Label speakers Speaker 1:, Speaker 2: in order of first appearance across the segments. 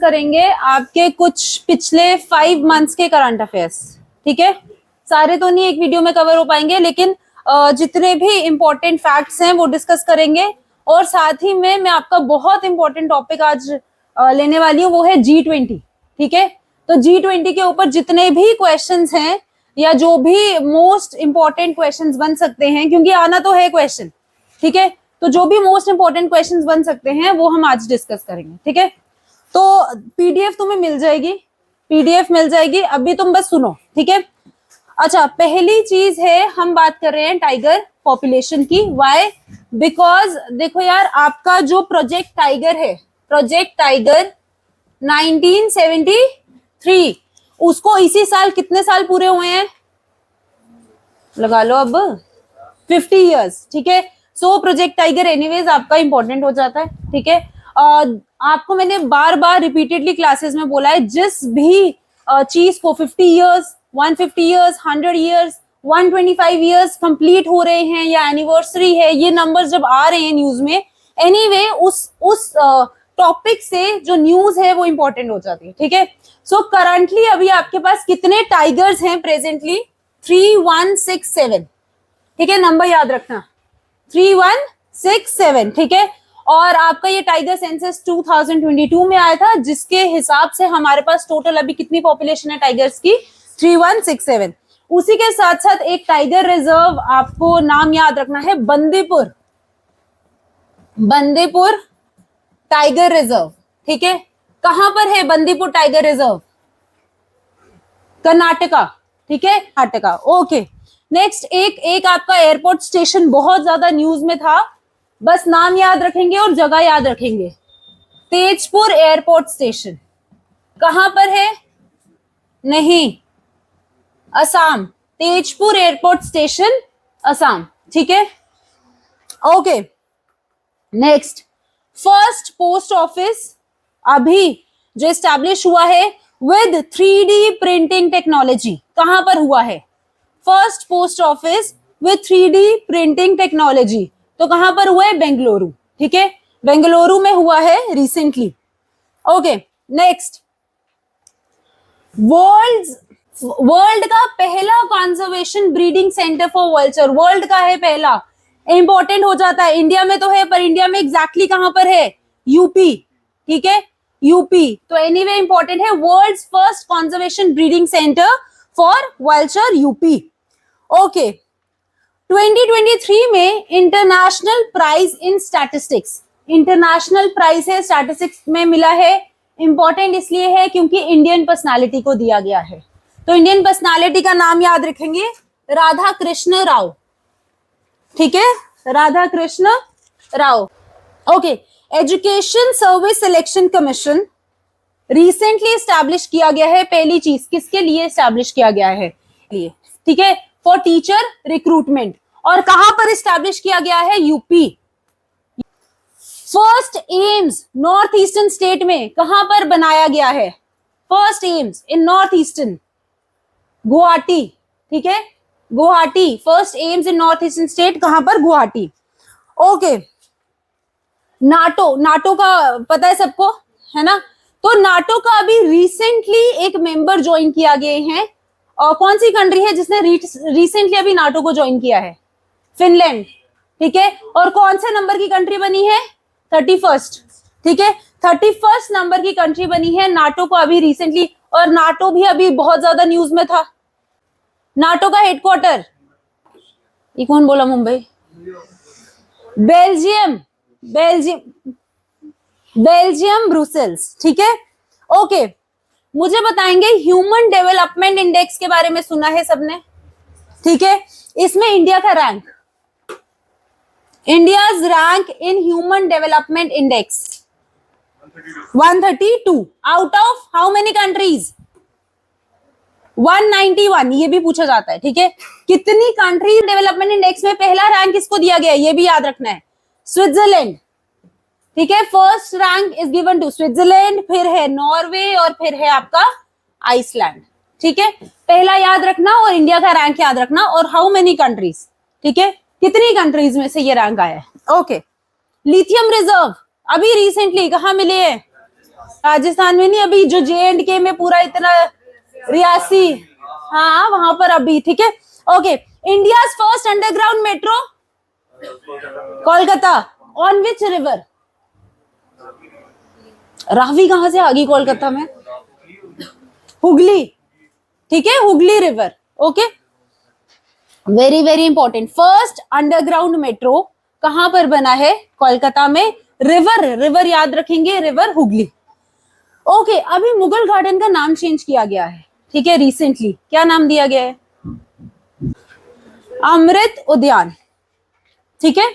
Speaker 1: करेंगे आपके कुछ पिछले 5 मंथ्स के करंट अफेयर्स। ठीक है, सारे तो नहीं एक वीडियो में कवर हो पाएंगे, लेकिन जितने भी इंपॉर्टेंट फैक्ट्स हैं वो डिस्कस करेंगे। और साथ ही में मैं आपका बहुत इंपॉर्टेंट टॉपिक आज लेने वाली हूँ, वो है G20। ठीक है, तो G20 के ऊपर जितने भी क्वेश्चंस हैं या जो भी मोस्ट इंपॉर्टेंट क्वेश्चंस बन सकते हैं, क्योंकि आना तो है क्वेश्चन। ठीक है, तो जो भी मोस्ट इंपॉर्टेंट क्वेश्चंस बन सकते हैं वो हम आज डिस्कस करेंगे। ठीक है, तो पीडीएफ तुम्हें मिल जाएगी, पीडीएफ मिल जाएगी, अभी तुम बस सुनो। ठीक है, अच्छा, पहली चीज है हम बात कर रहे हैं टाइगर पॉपुलेशन की। व्हाई? बिकॉज देखो यार, आपका जो प्रोजेक्ट टाइगर है, प्रोजेक्ट टाइगर 1973, उसको इसी साल कितने साल पूरे हुए हैं? लगा लो अब 50 इयर्स। ठीक है, सो प्रोजेक्ट टाइगर एनीवेज आपका इंपॉर्टेंट हो जाता है। ठीक है, आपको मैंने बार बार रिपीटेडली क्लासेस में बोला है, जिस भी चीज को 50 years, 150 years, 100 years, 125 years complete हो रहे हैं या एनिवर्सरी है, ये नंबर्स जब आ रहे हैं न्यूज में, एनीवे उस टॉपिक से जो न्यूज है वो इंपॉर्टेंट हो जाती है। ठीक है, सो करंटली अभी आपके पास कितने टाइगर्स हैं? प्रेजेंटली 3167। ठीक है, नंबर याद रखना, 3167। ठीक है, और आपका ये टाइगर सेंसस 2022 में आया था, जिसके हिसाब से हमारे पास टोटल अभी कितनी पॉपुलेशन है टाइगर्स की? 3167। उसी के साथ साथ एक टाइगर रिजर्व आपको नाम याद रखना है, बंदीपुर, बंदीपुर टाइगर रिजर्व। ठीक है, कहां पर है बंदीपुर टाइगर रिजर्व? कर्नाटका। ठीक है, कर्नाटका। ओके, नेक्स्ट एक आपका एयरपोर्ट स्टेशन बहुत ज्यादा न्यूज में था, बस नाम याद रखेंगे और जगह याद रखेंगे। तेजपुर एयरपोर्ट स्टेशन कहां पर है? नहीं, असम। Tezpur airport station Assam. ठीक है, okay, next first post office अभी जो एस्टैब्लिश हुआ है विद 3D प्रिंटिंग टेक्नोलॉजी, कहां पर हुआ है? First post office with 3D printing technology, तो कहां पर हुआ है? बेंगलुरु। ठीक है, बेंगलुरु में हुआ है रिसेंटली। ओके, नेक्स्ट वर्ल्ड का पहला conservation breeding centre for vulture, world का है पहला। इंपॉर्टेंट हो जाता है, इंडिया में तो है, पर इंडिया में एग्जैक्टली कहां पर है? यूपी। ठीक है, यूपी, तो एनीवे इंपॉर्टेंट है, world's first conservation breeding centre for vulture, UP. Okay, 2023 में international prize in statistics, international prize है स्टैटिस्टिक्स में मिला है। इंपॉर्टेंट इसलिए है क्योंकि इंडियन पर्सनालिटी को दिया गया है, तो इंडियन पर्सनालिटी का नाम याद रखेंगे, राधा कृष्ण राव। ठीक है, Radha Krishna Rao. Okay, education service selection commission recently establish किया गया है। पहली चीज किसके लिए एस्टैब्लिश किया गया है? ठीक है, फॉर टीचर रिक्रूटमेंट। और कहां पर एस्टैब्लिश किया गया है? UP. First AIIMS north eastern state में कहां पर बनाया गया है? फर्स्ट एम्स इन नॉर्थ ईस्टर्न, गुवाहाटी। ठीक है, गुवाहाटी, फर्स्ट एम्स इन नॉर्थ ईस्टर्न स्टेट, कहां पर? गुवाहाटी। ओके, नाटो, नाटो का पता है सबको, है ना? तो नाटो का अभी रिसेंटली एक मेंबर ज्वाइन किया गए हैं, और कौन सी कंट्री है जिसने रिसेंटली अभी नाटो को ज्वाइन किया है? फिनलैंड। ठीक है, और कौन से नंबर की कंट्री बनी है? 31st। ठीक है, 31st नंबर की कंट्री बनी है नाटो को अभी रिसेंटली, और नाटो भी अभी बहुत ज्यादा न्यूज में था। नाटो का हेडक्वार्टर, ये कौन बोला? Mumbai, Belgium, Belgium, Belgium Brussels. ठीक है, ओके, मुझे बताएंगे ह्यूमन डेवलपमेंट इंडेक्स के बारे में सुना है सबने? ठीक है, इसमें इंडिया का rank, India's rank in human development index 132 out of how many countries? 191, ये भी पूछा जाता है। ठीक है, कितनी कंट्रीज डेवलपमेंट इंडेक्स में पहला रैंक किसको दिया गया है? ये भी याद रखना है, स्विट्जरलैंड। ठीक है, first rank is given to Switzerland, फिर है नॉर्वे, और फिर है आपका आइसलैंड। ठीक है, पहला याद रखना और इंडिया का रैंक याद रखना, और हाउ मेनी कंट्रीज। ठीक है, कितनी कंट्रीज में से ये रैंक आया है? ओके, लिथियम रिजर्व अभी रिसेंटली कहां मिले हैं? राजस्थान में नहीं, अभी जो J&K में पूरा इतना, रियासी, हाँ वहां पर अभी, ठीक है। Okay, India first underground metro, Kolkata, on which river? Ravi कहां से आ गई कोलकाता में? हुगली, ठीक है, Hooghly river. Okay, very very important. First underground metro कहां पर बना है? कोलकाता में। रिवर, रिवर याद रखेंगे, रिवर हुगली। ओके, अभी मुगल गार्डन का नाम चेंज किया गया है, ठीक है, रिसेंटली। क्या नाम दिया गया है? अमृत उद्यान, ठीक है।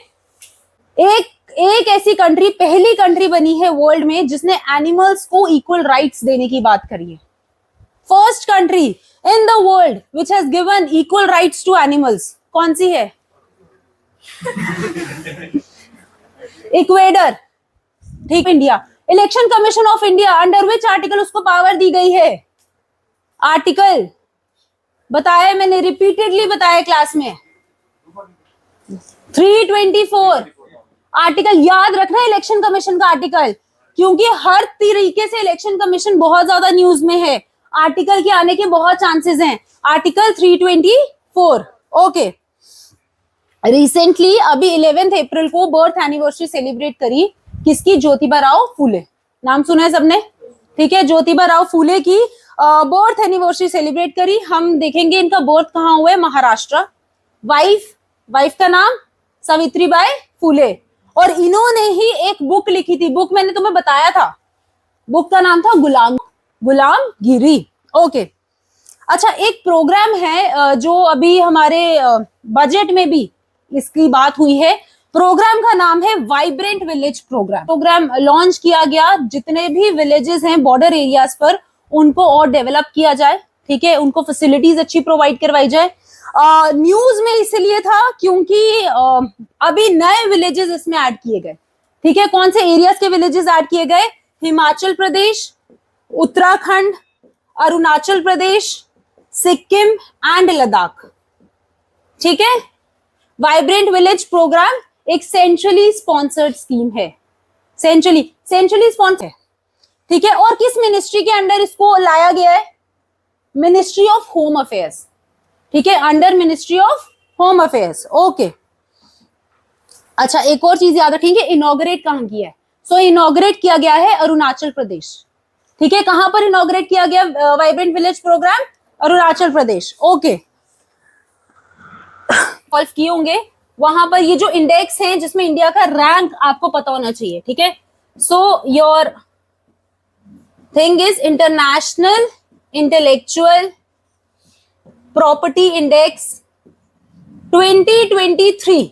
Speaker 1: एक एक ऐसी कंट्री, पहली कंट्री बनी है वर्ल्ड में जिसने एनिमल्स को इक्वल राइट्स देने की बात करी है। First country in the world which has given equal rights to animals, कौन सी है? इक्वेडर, ठीक, India. Election commission of India, under which article उसको पावर दी गई है? आर्टिकल बताया मैंने, रिपीटेडली बताया क्लास में, 324 आर्टिकल याद रखना है, इलेक्शन कमीशन का आर्टिकल, क्योंकि हर तरीके से इलेक्शन कमीशन बहुत ज्यादा न्यूज में है, आर्टिकल के आने के बहुत चांसेस हैं। आर्टिकल 324। ओके, रिसेंटली अभी 11 अप्रैल को बर्थ एनिवर्सरी सेलिब्रेट करी किसकी? ज्योतिबा राव फूले, नाम सुना है सबने, ठीक है। ज्योतिबा राव फूले की बर्थ एनिवर्सरी सेलिब्रेट करी। हम देखेंगे इनका बर्थ कहाँ हुआ है? महाराष्ट्र। वाइफ का नाम सावित्रीबाई फूले, और इन्होंने ही एक बुक लिखी थी, बुक मैंने तुम्हें बताया था, बुक का नाम था गुलामगिरी। ओके, अच्छा, एक प्रोग्राम है जो अभी हमारे बजट में भी इसकी बात हुई है, प्रोग्राम का नाम है vibrant village programme. Programme launch किया गया, जितने भी विलेजेस हैं बॉर्डर एरियाज पर, उनको और डेवलप किया जाए, ठीक है, उनको फैसिलिटीज अच्छी प्रोवाइड करवाई जाए। न्यूज में इसलिए था क्योंकि अभी नए विलेजेस इसमें ऐड किए गए, ठीक है। कौन से एरियाज के विलेजेस ऐड किए गए? हिमाचल प्रदेश, उत्तराखंड, अरुणाचल प्रदेश, सिक्किम एंड लद्दाख, ठीक है। वाइब्रेंट विलेज प्रोग्राम एक सेंट्रली स्पॉन्सर्ड स्कीम है, सेंट्रली स्पॉन्सर्ड है, ठीक है। और किस मिनिस्ट्री के अंडर इसको लाया गया है? मिनिस्ट्री ऑफ होम अफेयर्स, ठीक है, under ministry of home affairs. Okay, अच्छा, एक और चीज याद रखेंगे, इनॉग्रेट कहां किया है? सो इनॉग्रेट किया गया है अरुणाचल प्रदेश, ठीक है। कहां पर इनॉग्रेट किया गया vibrant village programme? Arunachal Pradesh. Okay, solve किए होंगे वहां पर। ये जो इंडेक्स है जिसमें इंडिया का रैंक आपको पता होना चाहिए, ठीक है। So your thing is international intellectual property index 2023,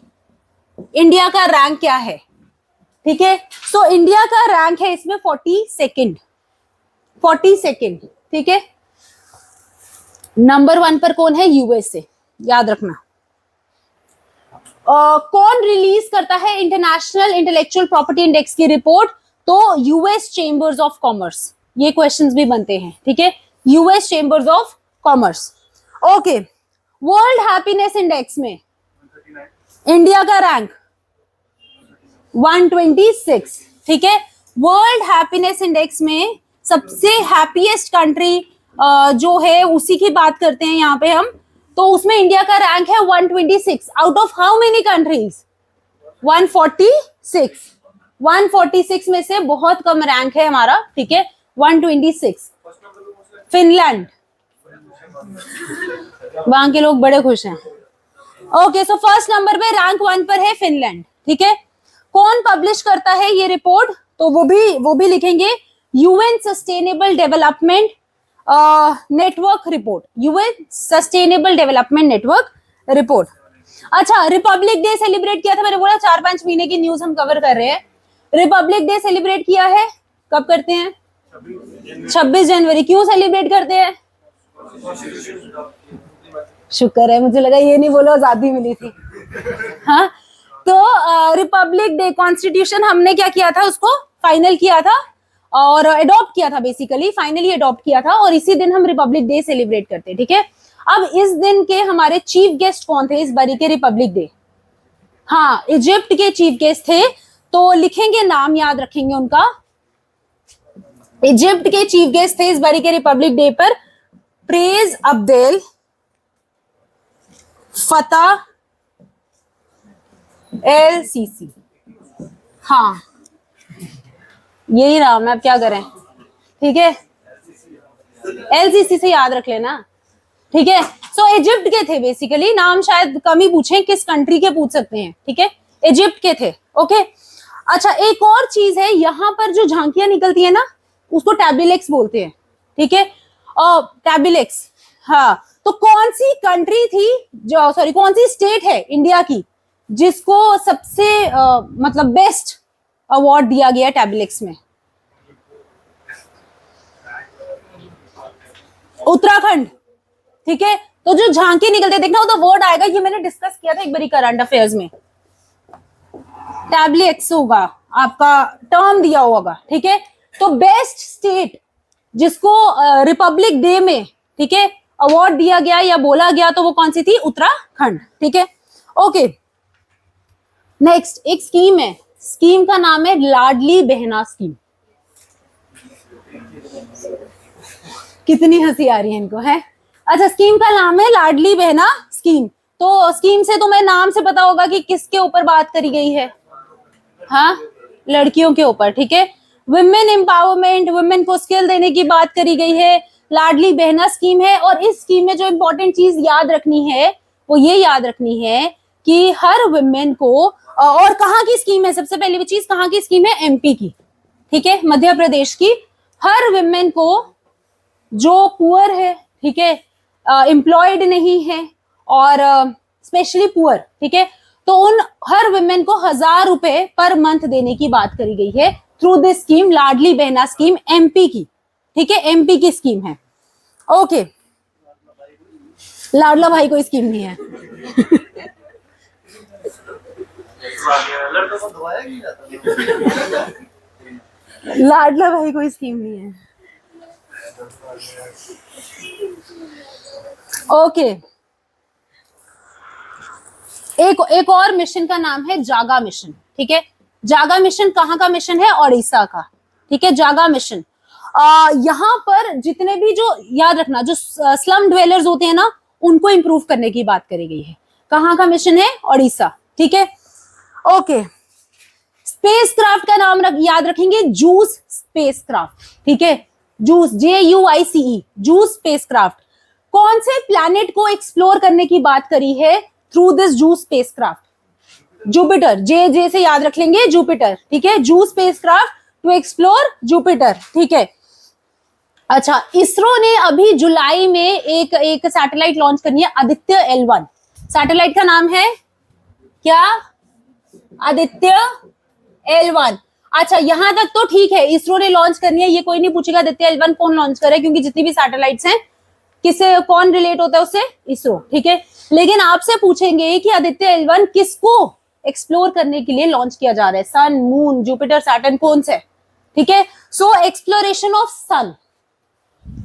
Speaker 1: India का रैंक क्या है, ठीक है। सो इंडिया का रैंक है इसमें 42nd, ठीक है। नंबर 1 पर कौन है? यूएसए, याद रखना। कौन रिलीज करता है इंटरनेशनल इंटेलेक्चुअल प्रॉपर्टी इंडेक्स की रिपोर्ट? तो यूएस चेंबर्स ऑफ कॉमर्स। ये क्वेश्चंस भी बनते हैं, ठीक है, US chambers of commerce. Okay, world happiness index में इंडिया का रैंक 126, ठीक है। वर्ल्ड हैप्पीनेस इंडेक्स में सबसे हैप्पीएस्ट कंट्री जो है उसी की बात करते हैं यहाँ पे हम, तो उसमें इंडिया का रैंक है 126 out of how many countries? 146 में से बहुत कम रैंक है हमारा, ठीक है, 126। फिनलैंड, वहां के लोग बड़े खुश हैं। ओके, सो फर्स्ट नंबर पे रैंक 1 पर है फिनलैंड, ठीक है। कौन पब्लिश करता है ये रिपोर्ट? तो वो भी लिखेंगे, UN sustainable development network report, UN sustainable development network report. अच्छा, रिपब्लिक डे सेलिब्रेट किया था, मैंने बोला 4-5 महीने की न्यूज हम कवर कर रहे हैं। रिपब्लिक डे सेलिब्रेट किया है, कब करते हैं? 26 जनवरी। क्यों सेलिब्रेट करते हैं? शुक्र है, मुझे लगा ये नहीं बोलो आजादी मिली थी। हाँ, तो रिपब्लिक डे, कॉन्स्टिट्यूशन हमने क्या किया था, उसको फाइनल किया था और अडॉप्ट किया था, बेसिकली फाइनली अडॉप्ट किया था, और इसी दिन हम रिपब्लिक डे सेलिब्रेट करते हैं, ठीक है। अब इस दिन के हमारे चीफ गेस्ट कौन थे इस बारी के रिपब्लिक डे? हाँ, इजिप्ट के चीफ गेस्ट थे, तो लिखेंगे नाम, याद रखेंगे उनका। इजिप्ट के चीफ गेस्ट थे इस बारी के रिपब्लिक डे पर praise Abdel Fattah L CC. हाँ यही नाम है, अब क्या करें, ठीक है, एलसीसी से याद रख लेना, ठीक है। सो इजिप्ट के थे बेसिकली, नाम शायद कम ही पूछे, किस कंट्री के पूछ सकते हैं, ठीक है, इजिप्ट के थे। ओके अच्छा, एक और चीज है, यहाँ पर जो झांकियां निकलती है ना उसको टैबिलेक्स बोलते हैं, ठीक है, टैबिलेक्स। हाँ तो कौन सी कंट्री थी जो, सॉरी कौन सी स्टेट है इंडिया की जिसको सबसे मतलब बेस्ट अवार्ड दिया गया टैबिलेक्स में? उत्तराखंड, ठीक है। तो जो झांकी निकलते देखना वो तो वर्ड आएगा, ये मैंने डिस्कस किया था एक बारी करंट अफेयर्स में, टैबलेट्स होगा आपका, टर्म दिया होगा, ठीक है। तो बेस्ट स्टेट जिसको रिपब्लिक डे में, ठीक है, अवार्ड दिया गया या बोला गया, तो वो कौन सी थी? उत्तराखंड, ठीक है। ओके नेक्स्ट एक स्कीम है, स्कीम का नाम है लाडली बहना स्कीम। कितनी हंसी आ रही है इनको, है। अच्छा स्कीम का नाम है लाडली बहना स्कीम। तो स्कीम से तुम्हें नाम से पता होगा कि किसके ऊपर बात करी गई है, हाँ लड़कियों के ऊपर, ठीक है। वुमेन एम्पावरमेंट, वुमेन को स्किल देने की बात करी गई है, लाडली बहना स्कीम है। और इस स्कीम में जो इंपॉर्टेंट चीज याद रखनी है वो ये याद रखनी है कि हर वुमेन को, और कहाँ की स्कीम है, सबसे पहली चीज कहाँ की स्कीम है? एमपी की, ठीक है, मध्य प्रदेश की। हर वुमेन को जो पुअर है, ठीक है, एम्प्लॉयड नहीं है और स्पेशली पुअर, ठीक है, तो उन हर वुमेन को 1000 रुपए पर मंथ देने की बात करी गई है through this scheme, Ladli Behna scheme, MP की, ठीक है, एमपी की स्कीम है। ओके लाडला भाई कोई स्कीम नहीं है। लाडला भाई कोई स्कीम नहीं है। ओके एक और मिशन का नाम है जागा मिशन, ठीक है। जागा मिशन कहाँ का मिशन है? ओडिशा का, ठीक है, जागा मिशन। यहाँ पर जितने भी जो, याद रखना, जो स्लम ड्वेलर्स होते हैं ना उनको इंप्रूव करने की बात करी गई है। कहाँ का मिशन है? ओडिशा, ठीक है। ओके स्पेसक्राफ्ट का नाम याद रखेंगे, जूस स्पेसक्राफ्ट, ठीक है, जूस JUICE, जूस स्पेसक्राफ्ट। कौन से प्लैनेट को एक्सप्लोर करने की बात करी है through this JUICE spacecraft? Jupiter, J से याद रख लेंगे, जुपिटर, ठीक है, JUICE spacecraft to explore Jupiter, ठीक है। अच्छा इसरो ने अभी जुलाई में एक सैटेलाइट लॉन्च करनी है, आदित्य L1। सैटेलाइट का नाम है क्या? आदित्य L1। अच्छा यहां तक तो ठीक है, इसरो ने लॉन्च करनी है, ये कोई नहीं पूछेगा आदित्य L1 कौन लॉन्च करे, क्योंकि जितनी भी सैटेलाइट्स हैं किससे कौन रिलेट होता है उससे? इसरो, ठीक है। लेकिन आपसे पूछेंगे कि आदित्य L1 किसको एक्सप्लोर करने के लिए लॉन्च किया जा रहा है? सन, मून, जुपिटर, सैटर्न, कौन से? ठीक है, सो एक्सप्लोरेशन ऑफ सन,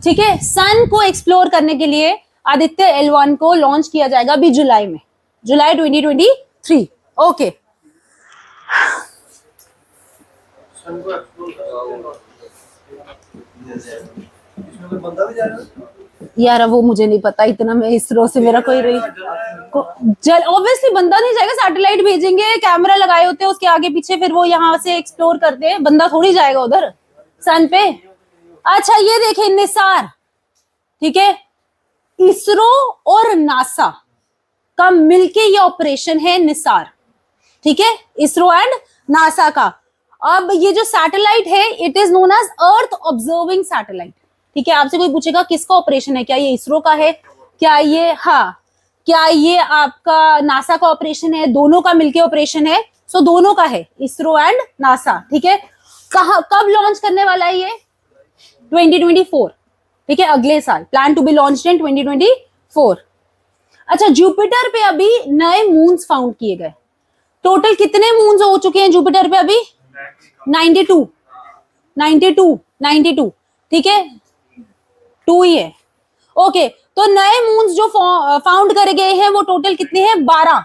Speaker 1: ठीक है, सन को एक्सप्लोर करने के लिए आदित्य L1 को लॉन्च किया जाएगा अभी जुलाई में, जुलाई 2023। ओके यार वो मुझे नहीं पता इतना, मैं इसरो से मेरा कोई रही ऑब्वियसली बंदा नहीं जाएगा, सैटेलाइट भेजेंगे, कैमरा लगाए होते हैं उसके आगे पीछे, फिर वो यहाँ से एक्सप्लोर करते हैं, बंदा थोड़ी जाएगा उधर सन पे। अच्छा ये देखें निसार, ठीक है, इसरो और नासा का मिलके ये ऑपरेशन है निसार, ठीक है, इसरो एंड नासा का। अब ये जो सैटेलाइट है it is known as earth observing satellite, ठीक है। आपसे कोई पूछेगा किसका ऑपरेशन है, क्या ये इसरो का है, क्या ये, हाँ क्या ये आपका नासा का ऑपरेशन है? दोनों का मिलके ऑपरेशन है, सो दोनों का है, इसरो एंड नासा, ठीक है। कहा कब लॉन्च करने वाला है ये? 2024, ठीक है, अगले साल, plan to be launched in 2024। अच्छा जुपिटर पे अभी नए मून्स फाउंड किए गए, टोटल कितने मून्स हो चुके हैं जुपिटर पे अभी? 92, ठीक है, 2 ही है। ओके तो नए मून्स जो फाउंड करे गए हैं वो टोटल कितने हैं? 12,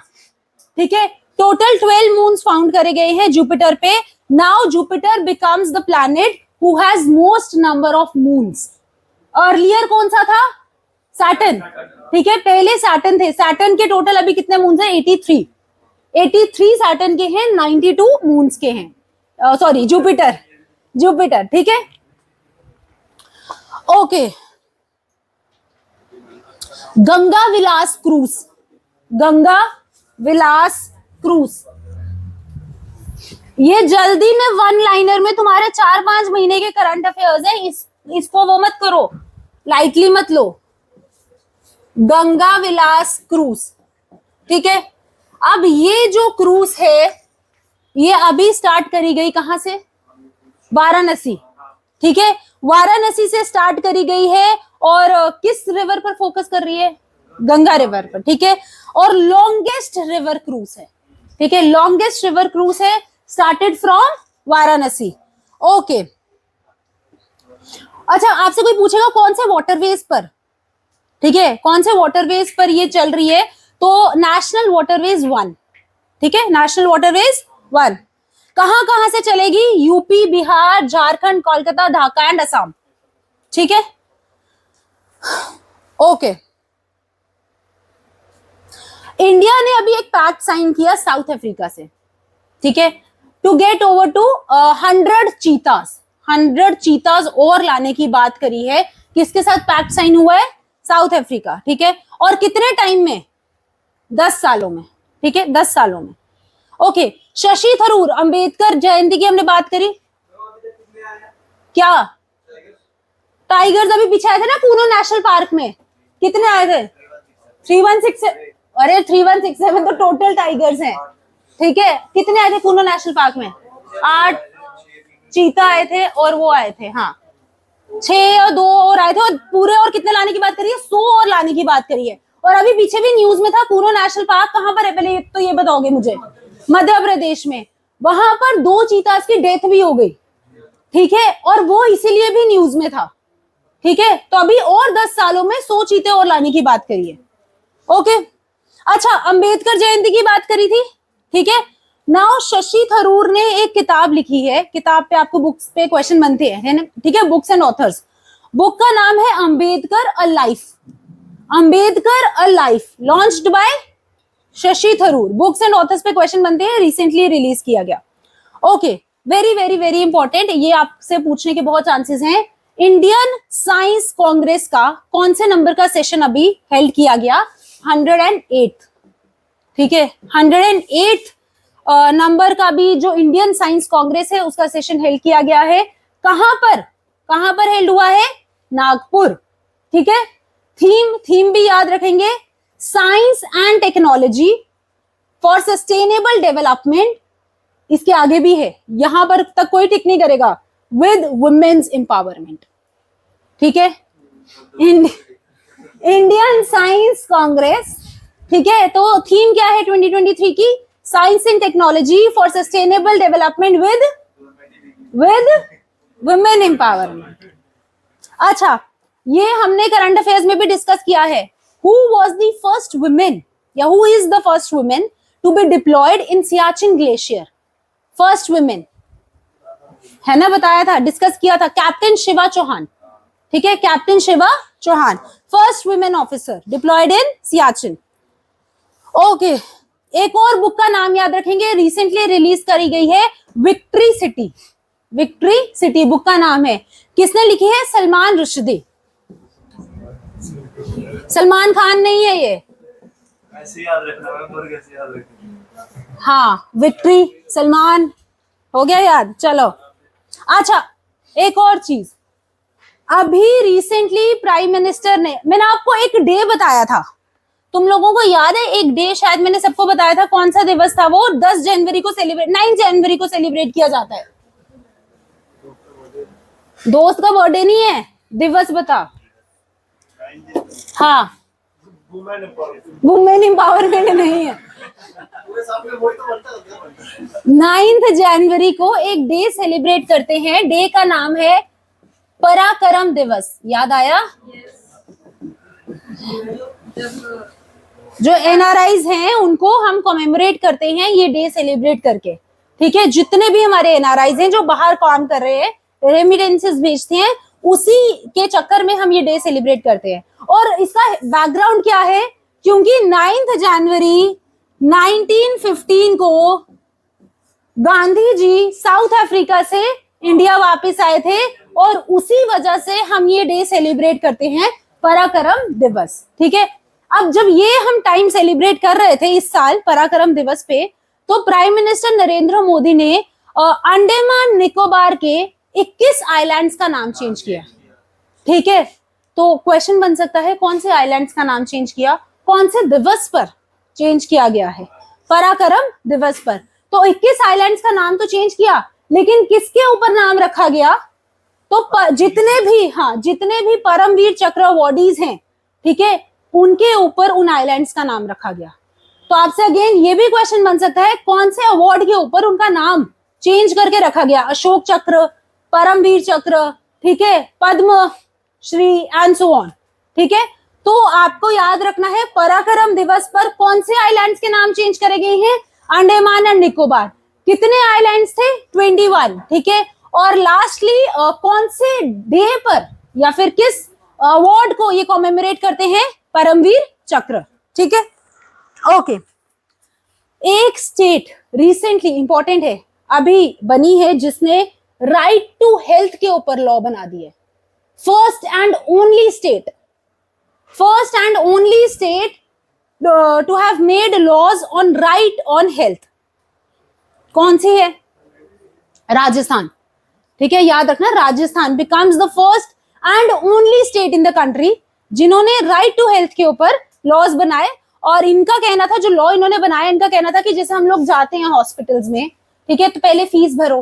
Speaker 1: ठीक है, टोटल 12 मून्स फाउंड करे गए हैं जुपिटर पे। Now Jupiter becomes the planet who has most number of moons? Earlier कौन सा था? सैटर्न, ठीक है, पहले सैटर्न थे। सैटर्न के टोटल अभी कितने मून्स हैं? 83। 83 सैटर्न के हैं, 92 मून्स के हैं। सॉरी, जुपिटर, जुपिटर, ठीक है, ओके। गंगा विलास क्रूज, गंगा विलास क्रूज, ये जल्दी में वन लाइनर में तुम्हारे 4-5 महीने के करंट अफेयर्स है, इसको वो मत करो, लाइटली मत लो। गंगा विलास क्रूज, ठीक है। अब ये जो क्रूज है ये अभी स्टार्ट करी गई कहां से? वाराणसी, ठीक है, वाराणसी से स्टार्ट करी गई है और किस रिवर पर फोकस कर रही है? गंगा रिवर पर, ठीक है। और लॉन्गेस्ट रिवर क्रूज है, ठीक है, लॉन्गेस्ट रिवर क्रूज है, स्टार्टेड फ्रॉम वाराणसी, ओके। अच्छा, आपसे कोई पूछेगा कौन से वाटरवेज पर, ठीक है, कौन से वाटरवेज पर ये चल रही है? तो नेशनल वाटरवेज 1, ठीक है, नेशनल वाटरवेज 1 कहां से चलेगी? यूपी, बिहार, झारखंड, कोलकाता, ढाका एंड असम, ठीक है, ओके। इंडिया ने अभी एक पैक्ट साइन किया साउथ अफ्रीका से, ठीक है, to get over to 100 cheetahs, 100 cheetahs और लाने की बात करी है। किसके साथ पैक्ट साइन हुआ है? साउथ अफ्रीका, ठीक है, और कितने टाइम में? 10 सालों में, ठीक है, 10 सालों में, ओके। शशि थरूर, अंबेडकर जयंती की हमने बात करी, क्या टाइगर्स अभी पीछे आए थे ना कूनो नेशनल पार्क में? कितने आए थे? 316, अरे 3167 तो टोटल टाइगर्स हैं, ठीक है। कितने आए थे कूनो नेशनल पार्क में? 8 चीता आए थे और वो आए थे, हाँ 6 और 2 और आए थे, और पूरे और कितने लाने की बात करी है? 100 और लाने की बात करी है। और अभी पीछे भी न्यूज में था, कूनो नेशनल पार्क कहां पर है? पहले तो ये बताओगे मुझे। मध्य प्रदेश में, वहां पर 2 चीतास की डेथ भी हो गई, ठीक है, और वो इसीलिए भी न्यूज में था, ठीक है। तो अभी और 10 सालों में 100 चीते और लाने की बात करी है, ओके। अच्छा, अंबेडकर जयंती की बात करी थी, ठीक है। नाउ शशि थरूर ने एक किताब लिखी है, किताब पे आपको बुक्स पे क्वेश्चन बनते हैं, है ना, ठीक है, बुक्स एंड ऑथर्स। बुक का नाम है Ambedkar a life, Ambedkar a life, launched by Shashi Tharoor. Books and authors पे क्वेश्चन बनते हैं, रिसेंटली रिलीज किया गया, okay. Very very very important, ये आपसे पूछने के बहुत चांसेस हैं। इंडियन साइंस कांग्रेस का कौन से नंबर का सेशन अभी हेल्ड किया गया? 108, ठीक है, 108 नंबर का भी जो इंडियन साइंस कांग्रेस है उसका सेशन हेल्ड किया गया है। कहां पर हेल्ड हुआ है? नागपुर, ठीक है। थीम भी याद रखेंगे, science and technology for sustainable development. इसके आगे भी है, यहां पर तक कोई टिक नहीं करेगा, विद वुमेन्स एम्पावरमेंट, ठीक है, इंडियन साइंस कांग्रेस, ठीक है। तो थीम क्या है 2023 की? Science and technology for sustainable development with women empowerment. अच्छा, ये हमने करंट अफेयर्स में भी डिस्कस किया है। Who was the first women, या who is the first women to be deployed in Siachen glacier? First women है ना, बताया था, डिस्कस किया था, कैप्टन शिवा चौहान, ठीक है, captain Shiva Chauhan, first women officer deployed in Siachen, okay. एक और बुक का नाम याद रखेंगे, रिसेंटली रिलीज करी गई है, victory city, victory city book का नाम है। किसने लिखी है? सलमान रुश्दी, सलमान खान नहीं है ये,
Speaker 2: ऐसे याद रखना है, कैसे याद रखना?
Speaker 1: हाँ, विक्ट्री, सलमान, हो गया याद, चलो। अच्छा, एक और चीज, अभी रिसेंटली प्राइम मिनिस्टर ने, मैंने आपको एक डे बताया था, तुम लोगों को याद है? एक डे शायद मैंने सबको बताया था, कौन सा दिवस था वो? 10 जनवरी को सेलिब्रेट, 9 जनवरी को सेलिब्रेट किया जाता है। दोस्त का बर्थडे नहीं है, दिवस बता। हाँ, वुमेन एम्पावरमेंट नहीं है। 9 जनवरी को एक डे सेलिब्रेट करते हैं, डे का नाम है पराक्रम दिवस। याद आया? जो एनआरआईज हैं उनको हम कमेमोरेट करते हैं ये डे सेलिब्रेट करके, ठीक है। जितने भी हमारे एनआरआईज हैं जो बाहर काम कर रहे हैं, रेमिटेंसेस भेजते हैं, उसी के चक्कर में हम ये डे सेलिब्रेट करते हैं। और इसका बैकग्राउंड क्या है, क्योंकि 9 जनवरी 1915 को गांधी जी साउथ अफ्रीका से इंडिया वापस आए थे, और उसी वजह से हम ये डे सेलिब्रेट करते हैं, पराक्रम दिवस। ठीक है, अब जब ये हम टाइम सेलिब्रेट कर रहे थे इस साल पराक्रम दिवस पे, तो प्राइम मिनिस्टर नरेंद्र मोदी ने अंडमान निकोबार के 21 आइलैंड्स का नाम चेंज किया। ठीक है, तो क्वेश्चन बन सकता है कौन से आइलैंड्स का नाम चेंज किया, कौन से दिवस पर चेंज किया गया है, पराक्रम दिवस पर। तो 21 आइलैंड्स का नाम तो चेंज किया, लेकिन किसके ऊपर नाम रखा गया, तो जितने भी परमवीर चक्र अवॉर्डीज हैं, ठीक है, उनके ऊपर उन आइलैंड्स का नाम रखा गया। तो आपसे अगेन ये भी क्वेश्चन बन सकता है कौन से अवार्ड के ऊपर उनका नाम चेंज करके रखा गया, अशोक चक्र, परमवीर चक्र, ठीक है, Padma Shri and so on. ठीक है, तो आपको याद रखना है पराक्रम दिवस पर कौन से आइलैंड्स के नाम चेंज करे गए हैं, अंडमान एंड निकोबार। कितने आइलैंड्स थे, 21। ठीक है, और लास्टली कौन से डे पर या फिर किस अवार्ड को ये कॉमेमोरेट करते हैं, परमवीर चक्र। ठीक है, ओके। एक स्टेट रिसेंटली इंपॉर्टेंट है, अभी बनी है, जिसने राइट टू हेल्थ के ऊपर लॉ बना दी है। First and only state to have made laws on right on health. कौन सी है, राजस्थान। ठीक है, याद रखना, Rajasthan becomes the first and only state in the country जिन्होंने राइट टू हेल्थ के ऊपर लॉज बनाए। और इनका कहना था, जो लॉ इन्होंने बनाया, इनका कहना था कि जैसे हम लोग जाते हैं हॉस्पिटल्स में, ठीक है, तो पहले फीस भरो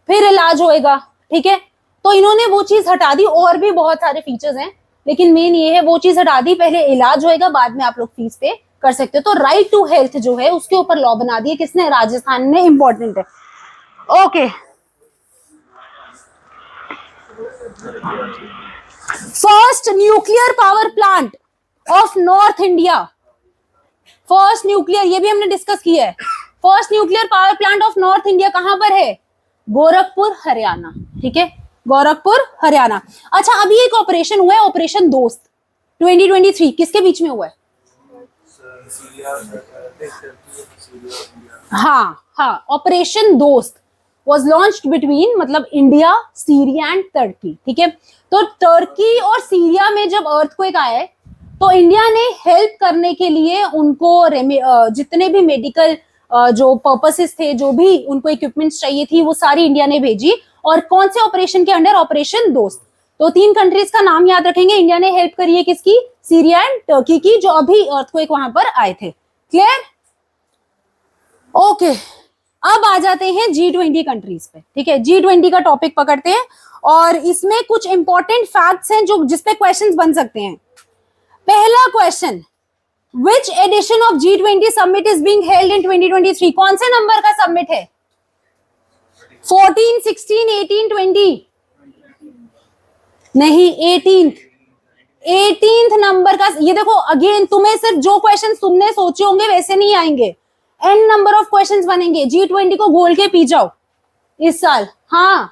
Speaker 1: फिर इलाज होएगा। ठीक है, तो इन्होंने वो चीज हटा दी। और भी बहुत सारे फीचर्स हैं, लेकिन मेन ये है, वो चीज हटा दी, पहले इलाज होएगा, बाद में आप लोग फीस पे कर सकते हो। तो राइट टू हेल्थ जो है उसके ऊपर लॉ बना दिए, किसने, राजस्थान ने। इंपॉर्टेंट है, okay. First nuclear power plant of north India, first nuclear, ये भी हमने डिस्कस किया है। First nuclear power plant of north India कहां पर है, गोरखपुर हरियाणा। ठीक है, गोरखपुर हरियाणा। अच्छा, अभी एक ऑपरेशन हुआ है, ऑपरेशन दोस्त 2023, किसके बीच में हुआ है, हाँ, ऑपरेशन दोस्त was launched between, मतलब इंडिया, सीरिया एंड तुर्की। ठीक है, तो तुर्की और सीरिया में जब अर्थक्वेक आया है, तो इंडिया ने हेल्प करने के लिए उनको जितने भी मेडिकल जो पर्पसेस थे, जो भी उनको इक्विपमेंट्स चाहिए थी, वो सारी इंडिया ने भेजी। और कौन से ऑपरेशन के अंडर, ऑपरेशन दोस्त। तो 3 कंट्रीज का नाम याद रखेंगे, इंडिया ने हेल्प करी है किसकी, सीरिया एंड तुर्की की, जो अभी अर्थक्वेक वहां पर आए थे। Clear, okay. अब आ जाते हैं G20 कंट्रीज पे। ठीक है, G20 का टॉपिक पकड़ते हैं, और इसमें कुछ इंपॉर्टेंट फैक्ट्स हैं जो जिसपे क्वेश्चंस बन सकते हैं। पहला question, which edition of G20 summit is being held in 2023? कौन से नंबर का समिट है, 14, 16, 18, 20? नहीं, 18th नंबर का। ये देखो, अगेन तुम्हें सिर्फ जो क्वेश्चन तुमने सोचे होंगे वैसे नहीं आएंगे, n नंबर ऑफ क्वेश्चंस बनेंगे। G20 को गोल के पी जाओ इस साल। हाँ,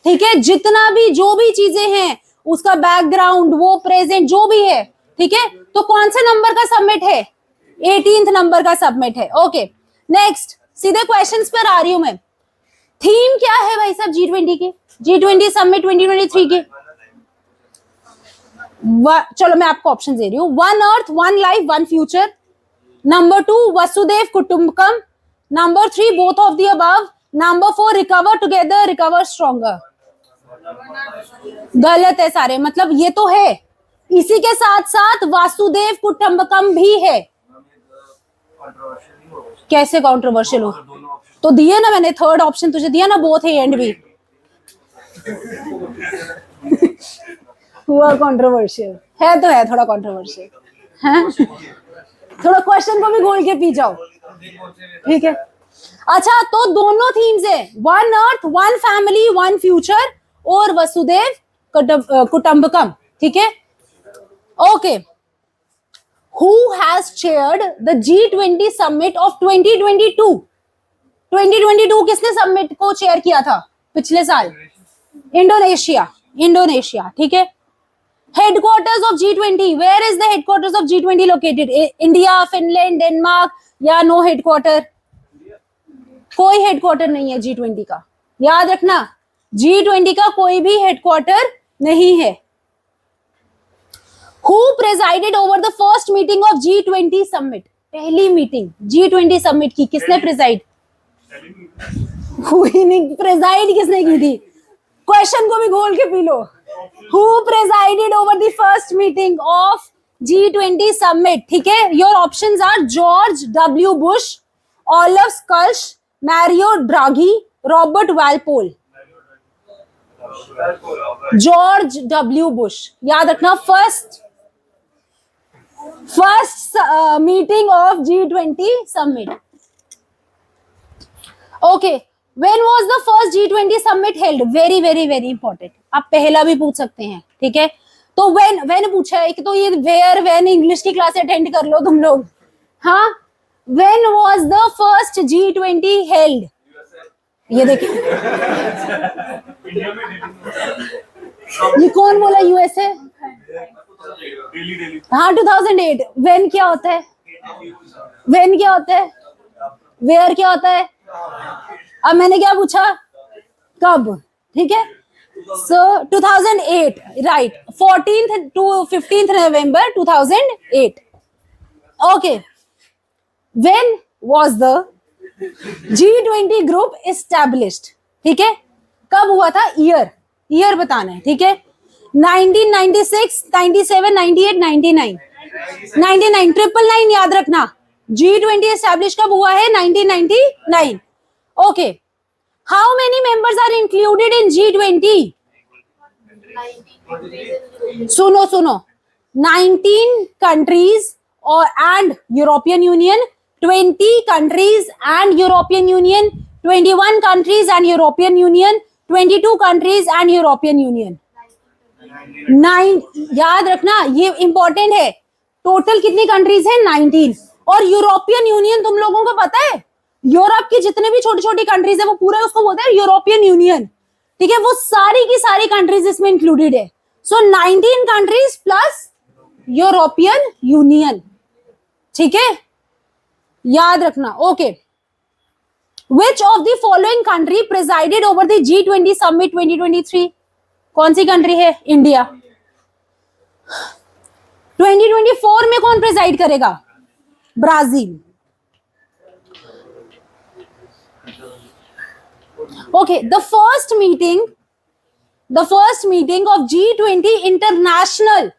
Speaker 1: ठीक है, जितना भी जो भी चीजें हैं, उसका बैकग्राउंड, वो प्रेजेंट जो भी है, ठीक है। तो कौन से नंबर का सबमिट है, 18th नंबर का सबमिट है। ओके, नेक्स्ट, सीधे क्वेश्चंस पर आ रही हूं मैं। थीम क्या है भाई साहब G20 की, G20 समिट 2023 की? चलो मैं आपको ऑप्शन दे रही हूँ। 1 earth, 1 life, 1 future. Number 2 Vasudhaiva Kutumbakam. Number 3 both of the above. Number 4 recover together, recover stronger. गलत है सारे, मतलब ये तो है, इसी के साथ साथ वासुदेव कुटुंबकम भी है। कैसे कंट्रोवर्शियल हो, तो दिए ना मैंने, थर्ड ऑप्शन तुझे दिया ना, बोथ ए एंड बी। हुआ कंट्रोवर्शियल है, तो है थोड़ा कंट्रोवर्शियल है। थोड़ा क्वेश्चन को भी गोल के पी जाओ, ठीक है। अच्छा, तो दोनों थीम्स है, 1 अर्थ, 1 फैमिली, 1 फ्यूचर, और वसुदेव कुटुंबकम, ठीक है। Okay, who has chaired the G20 summit of 2022? 2022 किसने समिट को चेयर किया था पिछले साल? इंडोनेशिया, इंडोनेशिया, ठीक है। Headquarters of G20, where is the headquarters of G20 located? India, Finland, Denmark या नो हेडक्वार्टर? कोई हेडक्वार्टर नहीं है G20 का, याद रखना, G20 का कोई भी हेडक्वार्टर नहीं है। Who presided over the first meeting of G20 summit? पहली मीटिंग G20 समिट की किसने प्रिजाइड? हुई नहीं, प्रिजाइड किसने की थी? क्वेश्चन को भी घोल के P low. Who presided over the first meeting of G20 summit? ठीक है, your options are George W. Bush, Olaf Scholz, Mario Draghi, Robert Walpole। George W. Bush, याद रखना, first meeting of G20 summit. Okay, when was the first G20 summit held? Very very very important, आप पहला भी पूछ सकते हैं, ठीक है। तो व्हेन पूछा है, एक तो ये वेयर व्हेन इंग्लिश की क्लास अटेंड कर लो तुम लोग। हाँ, when was the first G20 held? ये देखिए, ये कौन बोला यूएसए? हाँ, 2008। व्हेन क्या होता है? व्हेन क्या होता है? वेयर क्या होता है? अब मैंने क्या पूछा? कब, ठीक है। सो 2008, right, 14th to 15th November 2008। Okay, when was the G20 group established? ठीक है, कब हुआ था? ईयर बताना है, ठीक है। 1996, 97, 98, 99, 99, 999 याद रखना। G20 एस्टैब्लिश कब हुआ है? 1999। Okay, how many members are included in G20? सुनो 19 कंट्रीज और and European Union, 20 countries and European Union, 21 countries and European Union, 22 countries and European Union। 9, याद रखना, ये इंपॉर्टेंट है। टोटल कितनी कंट्रीज है? 19। और यूरोपियन यूनियन तुम लोगों को पता है, यूरोप की जितने भी छोटी छोटी कंट्रीज है वो पूरे उसको बोलते हैं यूरोपियन यूनियन, ठीक है। वो सारी की सारी कंट्रीज इसमें इंक्लूडेड है। सो 19 कंट्रीज प्लस यूरोपियन यूनियन, ठीक है, याद रखना। Okay, which of the following country presided over the G20 summit 2023? कौन सी कंट्री है? इंडिया। 2024 में कौन प्रेसाइड करेगा? Brazil. Okay, the first meeting of G20 international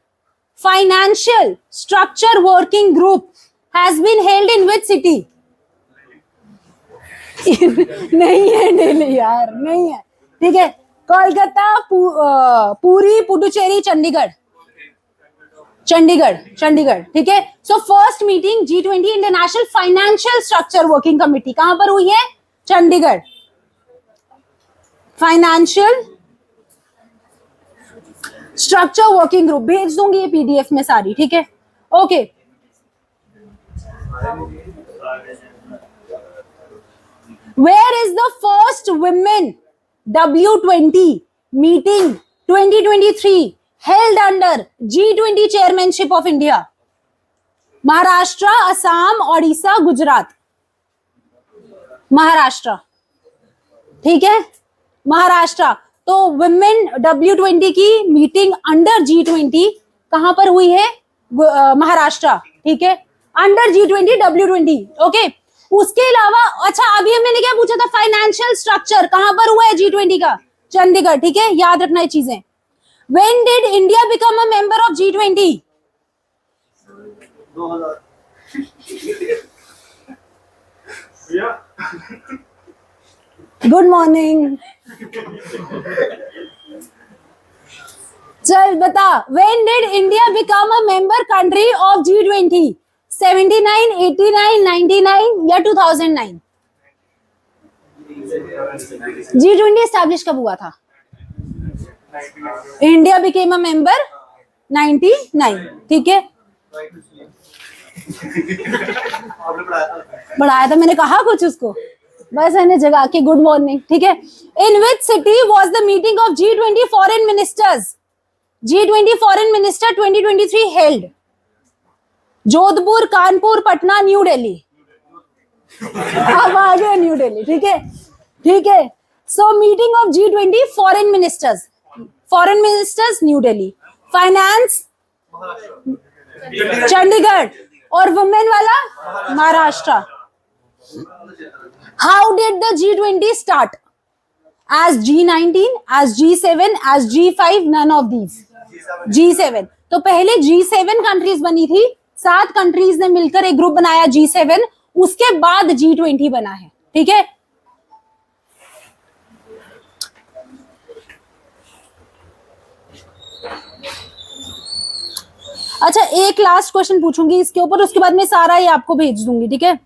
Speaker 1: financial structure working group has been held in which city? नहीं है दिल्ली यार, नहीं है, ठीक है। कोलकाता, पुरी, पुडुचेरी, चंडीगढ़, ठीक है। So first meeting G20 international financial structure working committee कहां पर हुई है? Chandigarh. Financial structure working group, भेज दूंगी ये PDF में सारी, ठीक है। Okay, where is the first women W20 meeting 2023 held under G20 chairmanship of India? Maharashtra, Assam, Odisha, Gujarat. Maharashtra, ठीक है, महाराष्ट्र। तो वुमेन W20 की मीटिंग अंडर G20 कहां पर हुई है? महाराष्ट्र, ठीक है, अंडर G20 W20। ओके, उसके अलावा अच्छा, अभी मैंने क्या पूछा था? फाइनेंशियल स्ट्रक्चर कहां पर हुआ है G20 का? चंडीगढ़, ठीक है, याद रखना ये चीजें। When did India become a member of G20?
Speaker 2: 2000।
Speaker 1: Good morning, चल बता, when did India become a member country of G20? 79, 89, 99 या 2009? G20 एस्टैब्लिश कब हुआ था? इंडिया बिकेम अ मेंबर 99, ठीक है। पढ़ाया था मैंने, कहा कुछ उसको, बस मैंने जगा के गुड मॉर्निंग, ठीक है। In which city was the meeting of G20 foreign ministers? G20 foreign minister 2023 held? Jodhpur, Kanpur, Patna, new Delhi? अब आ गया न्यू दिल्ली, ठीक है, ठीक है। So meeting of G20 foreign ministers new Delhi. Finance Chandigarh, और वुमेन वाला Maharashtra. How did the G20 start? as G19, as G7, as G5, none of these? G7। तो पहले G7 कंट्रीज बनी थी, 7 कंट्रीज ने मिलकर एक ग्रुप बनाया G7, उसके बाद G20 बना है, ठीक है। अच्छा, एक लास्ट क्वेश्चन पूछूंगी इसके ऊपर, उसके बाद मैं सारा ही आपको भेज दूंगी, ठीक है।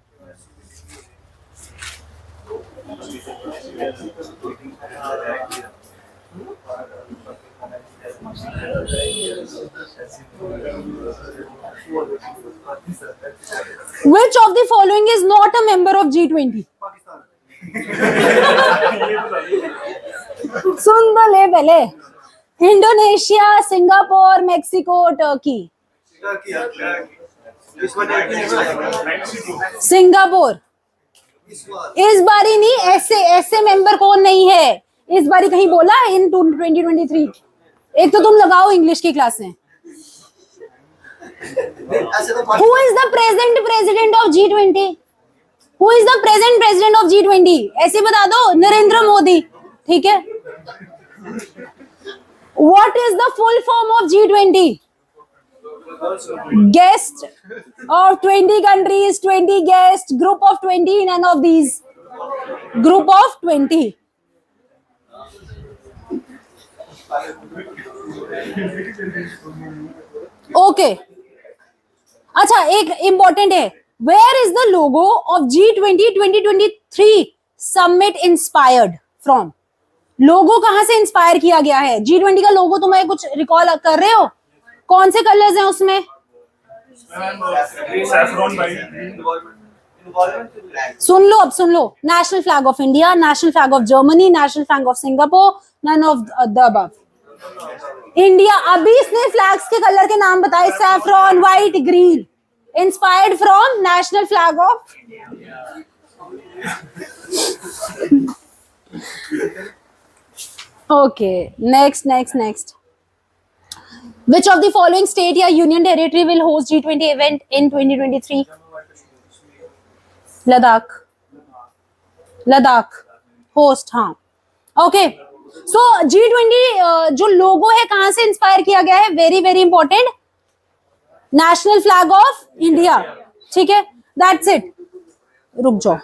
Speaker 1: Which of the following is not a member of G20? सुन तो ले पहले। Indonesia, Singapore, Mexico, Turkey. Singapore इस बारी नहीं, ऐसे मेंबर कौन नहीं है इस बारी, कहीं बोला इन 2023? एक तो तुम लगाओ इंग्लिश की क्लास में। Who is the present president of G20? Who is the present president of G20? ऐसे बता दो, नरेंद्र मोदी, ठीक है। What is the full form of G20? Guest of 20 countries, 20 guests, group of 20, none of these. Group of 20. Okay. अच्छा, एक important है, where is the logo of G20 2023 summit inspired from? Logo कहां से इंस्पायर किया गया है? G20 का लोगो तुम्हें कुछ रिकॉल कर रहे हो? कौन से कलर्स हैं उसमें? सुन लो, अब सुन लो। National flag of India, national flag of Germany, national flag of Singapore, none of the above. India, अभी इसने फ्लैग्स के कलर के नाम बताए, saffron, white, green, inspired from national flag of. Okay, next. Which of the following state या union territory will host G20 event in 2023? Ladakh host, हाँ, okay. सो G20 जो लोगो है कहां से इंस्पायर किया गया है? Very very important, national flag of India, ठीक है। That's it. रुक जाओ,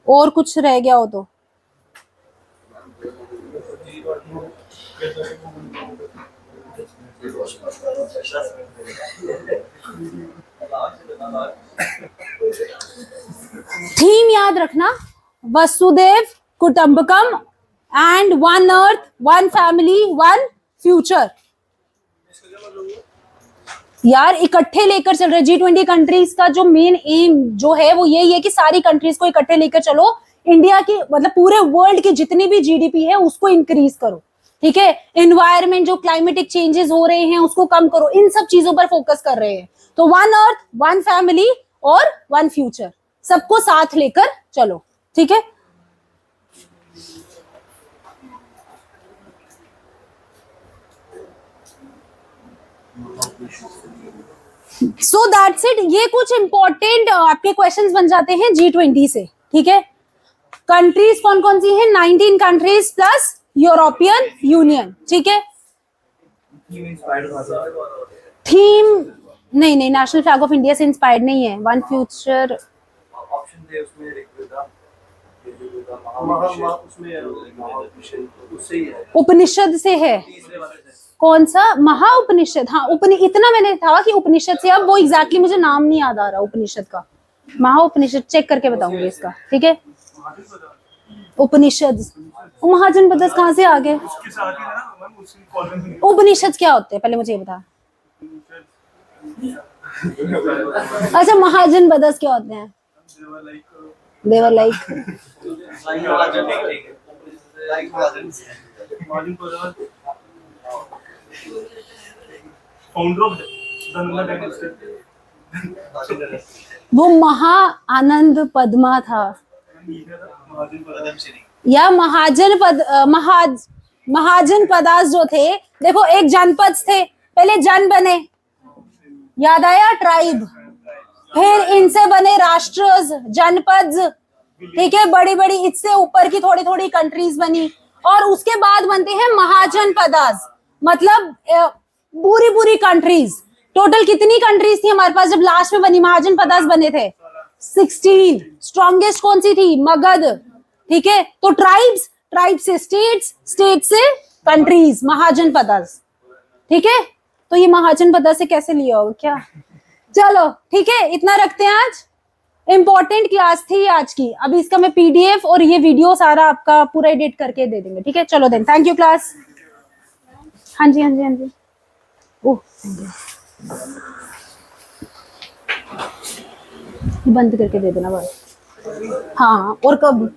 Speaker 1: और कुछ रह गया हो तो। थीम याद रखना, वसुदेव कुटुंबकम and one earth, one family, one future. यार इकट्ठे लेकर चल रहे G20 कंट्रीज का जो मेन एम जो है वो यही है कि सारी कंट्रीज को इकट्ठे लेकर चलो, इंडिया की मतलब पूरे वर्ल्ड की जितनी भी जीडीपी है उसको इंक्रीज करो, ठीक है। एनवायरमेंट जो क्लाइमेटिक चेंजेस हो रहे हैं उसको कम करो, इन सब चीजों पर फोकस कर रहे हैं। तो वन अर्थ, वन फैमिली और वन फ्यूचर, सबको साथ लेकर चलो, ठीक है। So that's it. ये कुछ इंपॉर्टेंट आपके क्वेश्चंस बन जाते हैं G20 से, ठीक है। कंट्रीज कौन कौन सी हैं? 19 कंट्रीज प्लस यूरोपियन यूनियन, ठीक है। थीम नहीं, नेशनल फ्लैग ऑफ इंडिया से इंस्पायर्ड नहीं है। वन फ्यूचर
Speaker 2: ऑप्शन दे उसमें
Speaker 1: उपनिषद से है। कौन सा? महा उपनिषद, हाँ। इतना मैंने था कि उपनिषद से, अब वो एग्जैक्टली मुझे नाम नहीं याद आ रहा उपनिषद का। महा उपनिषद चेक करके बताऊंगी इसका, ठीक है। उपनिषद, महाजन पदस कहाँ से आ गए? उपनिषद क्या होते हैं पहले मुझे ये बता। अच्छा, महाजन पदस क्या होते हैं? दे वर लाइक
Speaker 2: महाजन पदावर फाउंडर ऑफ धनला डायनेस्टी
Speaker 1: वो महा आनंद पद्मा था
Speaker 2: महाजन पदम श्री
Speaker 1: या महाजन पदास जो थे, देखो एक जनपद थे, पहले जन बने, याद आया, ट्राइब, फिर इनसे बने राष्ट्र, जनपद, ठीक है, बड़ी बड़ी, इससे ऊपर की थोड़ी थोड़ी कंट्रीज बनी, और उसके बाद बनते हैं महाजन पदास, मतलब पूरी पूरी कंट्रीज। टोटल कितनी कंट्रीज थी हमारे पास जब लास्ट में बनी महाजन पदास बने थे? 16। स्ट्रॉन्गेस्ट कौन सी थी? मगध, ठीक है। तो ट्राइब्स, ट्राइब से स्टेट्स, स्टेट से कंट्रीज, महाजन पदास, ठीक है। तो ये महाजन पदास से कैसे लिया होगा क्या? चलो ठीक है, इतना रखते हैं आज। इंपॉर्टेंट क्लास थी आज की। अभी इसका मैं पीडीएफ और ये वीडियो सारा आपका पूरा एडिट करके दे देंगे, ठीक है। चलो देन, थैंक यू क्लास। हाँ जी हाँ जी हाँ जी। ओह बंद करके दे देना बस। हाँ, और कब